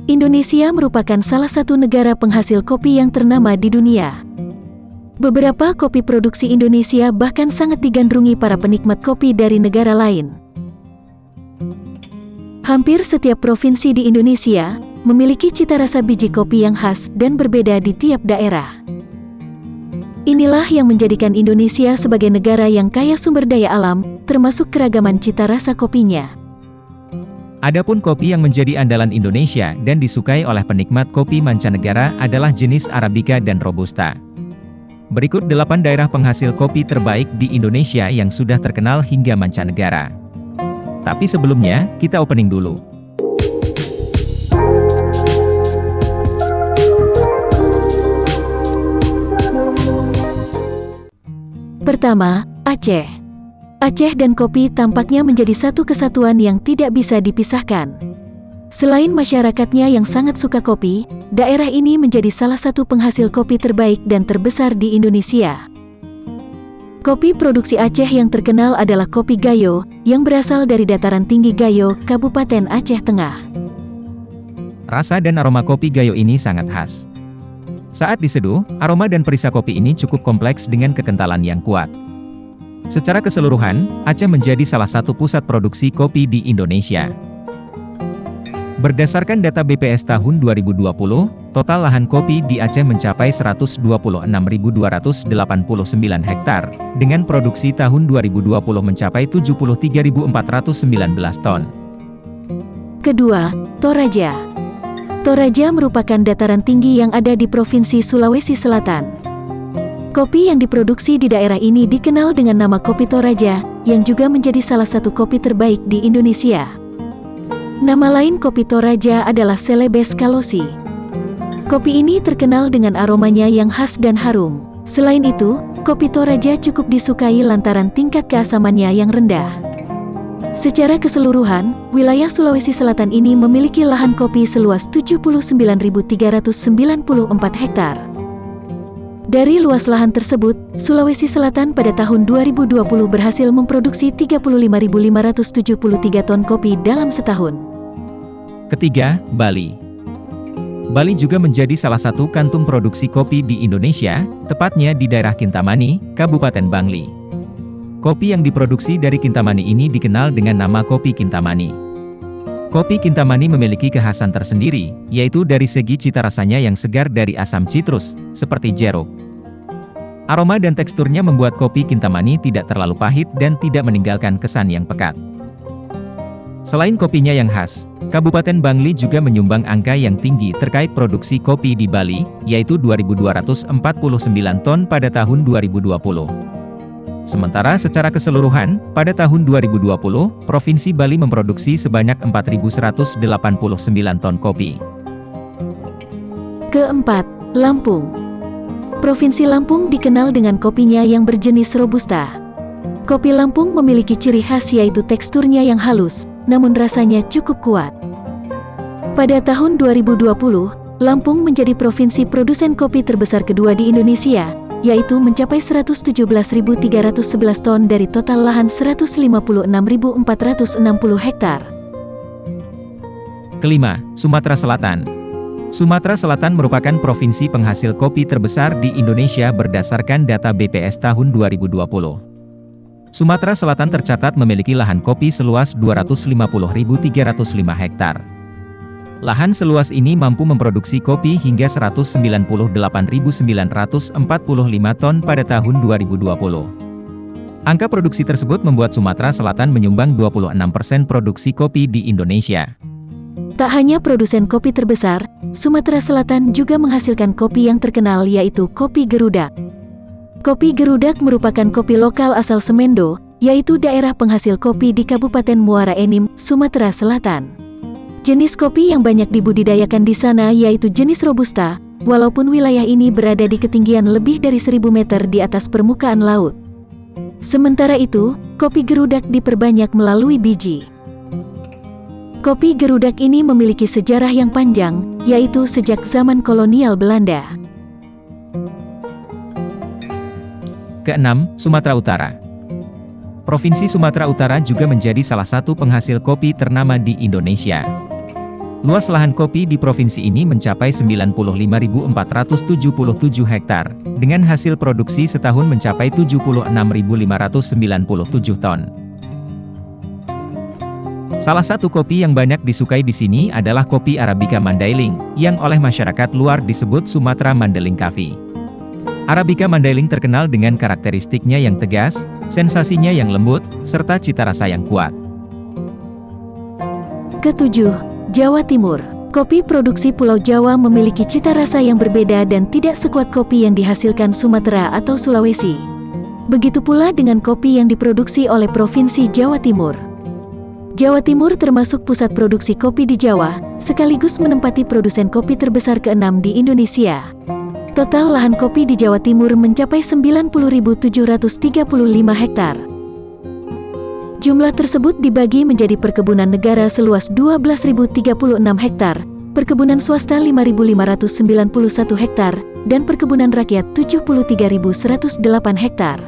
Indonesia merupakan salah satu negara penghasil kopi yang ternama di dunia. Beberapa kopi produksi Indonesia bahkan sangat digandrungi para penikmat kopi dari negara lain. Hampir setiap provinsi di Indonesia memiliki cita rasa biji kopi yang khas dan berbeda di tiap daerah. Inilah yang menjadikan Indonesia sebagai negara yang kaya sumber daya alam, termasuk keragaman cita rasa kopinya. Adapun kopi yang menjadi andalan Indonesia dan disukai oleh penikmat kopi mancanegara adalah jenis Arabica dan Robusta. Berikut 8 daerah penghasil kopi terbaik di Indonesia yang sudah terkenal hingga mancanegara. Tapi sebelumnya, kita opening dulu. Pertama, Aceh. Aceh dan kopi tampaknya menjadi satu kesatuan yang tidak bisa dipisahkan. Selain masyarakatnya yang sangat suka kopi, daerah ini menjadi salah satu penghasil kopi terbaik dan terbesar di Indonesia. Kopi produksi Aceh yang terkenal adalah kopi Gayo, yang berasal dari dataran tinggi Gayo, Kabupaten Aceh Tengah. Rasa dan aroma kopi Gayo ini sangat khas. Saat diseduh, aroma dan perisa kopi ini cukup kompleks dengan kekentalan yang kuat. Secara keseluruhan, Aceh menjadi salah satu pusat produksi kopi di Indonesia. Berdasarkan data BPS tahun 2020, total lahan kopi di Aceh mencapai 126.289 hektar, dengan produksi tahun 2020 mencapai 73.419 ton. Kedua, Toraja. Toraja merupakan dataran tinggi yang ada di Provinsi Sulawesi Selatan. Kopi yang diproduksi di daerah ini dikenal dengan nama kopi Toraja, yang juga menjadi salah satu kopi terbaik di Indonesia. Nama lain kopi Toraja adalah Celebes Kalosi. Kopi ini terkenal dengan aromanya yang khas dan harum. Selain itu, kopi Toraja cukup disukai lantaran tingkat keasamannya yang rendah. Secara keseluruhan, wilayah Sulawesi Selatan ini memiliki lahan kopi seluas 79.394 hektar. Dari luas lahan tersebut, Sulawesi Selatan pada tahun 2020 berhasil memproduksi 35.573 ton kopi dalam setahun. Ketiga, Bali. Bali juga menjadi salah satu kantung produksi kopi di Indonesia, tepatnya di daerah Kintamani, Kabupaten Bangli. Kopi yang diproduksi dari Kintamani ini dikenal dengan nama kopi Kintamani. Kopi Kintamani memiliki kekhasan tersendiri, yaitu dari segi cita rasanya yang segar dari asam citrus, seperti jeruk. Aroma dan teksturnya membuat kopi Kintamani tidak terlalu pahit dan tidak meninggalkan kesan yang pekat. Selain kopinya yang khas, Kabupaten Bangli juga menyumbang angka yang tinggi terkait produksi kopi di Bali, yaitu 2.249 ton pada tahun 2020. Sementara secara keseluruhan, pada tahun 2020, Provinsi Bali memproduksi sebanyak 4.189 ton kopi. Keempat, Lampung. Provinsi Lampung dikenal dengan kopinya yang berjenis Robusta. Kopi Lampung memiliki ciri khas yaitu teksturnya yang halus, namun rasanya cukup kuat. Pada tahun 2020, Lampung menjadi provinsi produsen kopi terbesar kedua di Indonesia, yaitu mencapai 117.311 ton dari total lahan 156.460 hektar. Kelima, Sumatera Selatan. Sumatera Selatan merupakan provinsi penghasil kopi terbesar di Indonesia berdasarkan data BPS tahun 2020. Sumatera Selatan tercatat memiliki lahan kopi seluas 250.305 hektar. Lahan seluas ini mampu memproduksi kopi hingga 198.945 ton pada tahun 2020. Angka produksi tersebut membuat Sumatera Selatan menyumbang 26% produksi kopi di Indonesia. Tak hanya produsen kopi terbesar, Sumatera Selatan juga menghasilkan kopi yang terkenal yaitu kopi Gerudak. Kopi Gerudak merupakan kopi lokal asal Semendo, yaitu daerah penghasil kopi di Kabupaten Muara Enim, Sumatera Selatan. Jenis kopi yang banyak dibudidayakan di sana yaitu jenis Robusta, walaupun wilayah ini berada di ketinggian lebih dari 1.000 meter di atas permukaan laut. Sementara itu, kopi Gerudak diperbanyak melalui biji. Kopi Gerudak ini memiliki sejarah yang panjang, yaitu sejak zaman kolonial Belanda. Keenam, Sumatera Utara. Provinsi Sumatera Utara juga menjadi salah satu penghasil kopi ternama di Indonesia. Luas lahan kopi di provinsi ini mencapai 95.477 hektar, dengan hasil produksi setahun mencapai 76.597 ton. Salah satu kopi yang banyak disukai di sini adalah kopi Arabica Mandailing, yang oleh masyarakat luar disebut Sumatra Mandailing Coffee. Arabica Mandailing terkenal dengan karakteristiknya yang tegas, sensasinya yang lembut, serta cita rasa yang kuat. Ketujuh, Jawa Timur. Kopi produksi Pulau Jawa memiliki cita rasa yang berbeda dan tidak sekuat kopi yang dihasilkan Sumatera atau Sulawesi. Begitu pula dengan kopi yang diproduksi oleh Provinsi Jawa Timur. Jawa Timur termasuk pusat produksi kopi di Jawa, sekaligus menempati produsen kopi terbesar ke-6 di Indonesia. Total lahan kopi di Jawa Timur mencapai 90.735 hektar. Jumlah tersebut dibagi menjadi perkebunan negara seluas 12.036 hektar, perkebunan swasta 5.591 hektar, dan perkebunan rakyat 73.108 hektar.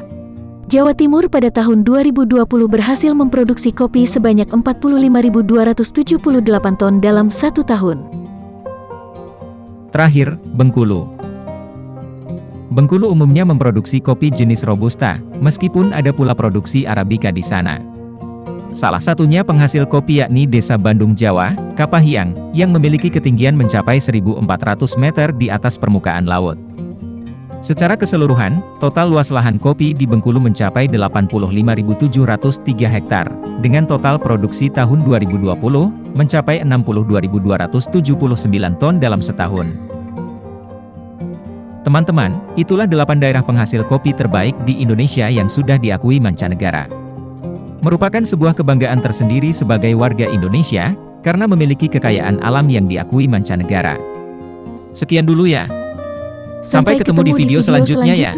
Jawa Timur pada tahun 2020 berhasil memproduksi kopi sebanyak 45.278 ton dalam 1 tahun. Terakhir, Bengkulu. Bengkulu umumnya memproduksi kopi jenis Robusta, meskipun ada pula produksi Arabica di sana. Salah satunya penghasil kopi yakni Desa Bandung Jawa, Kapahiang, yang memiliki ketinggian mencapai 1.400 meter di atas permukaan laut. Secara keseluruhan, total luas lahan kopi di Bengkulu mencapai 85.703 hektar, dengan total produksi tahun 2020, mencapai 62.279 ton dalam setahun. Teman-teman, itulah 8 daerah penghasil kopi terbaik di Indonesia yang sudah diakui mancanegara. Merupakan sebuah kebanggaan tersendiri sebagai warga Indonesia, karena memiliki kekayaan alam yang diakui mancanegara. Sekian dulu ya. Sampai ketemu di video selanjutnya ya.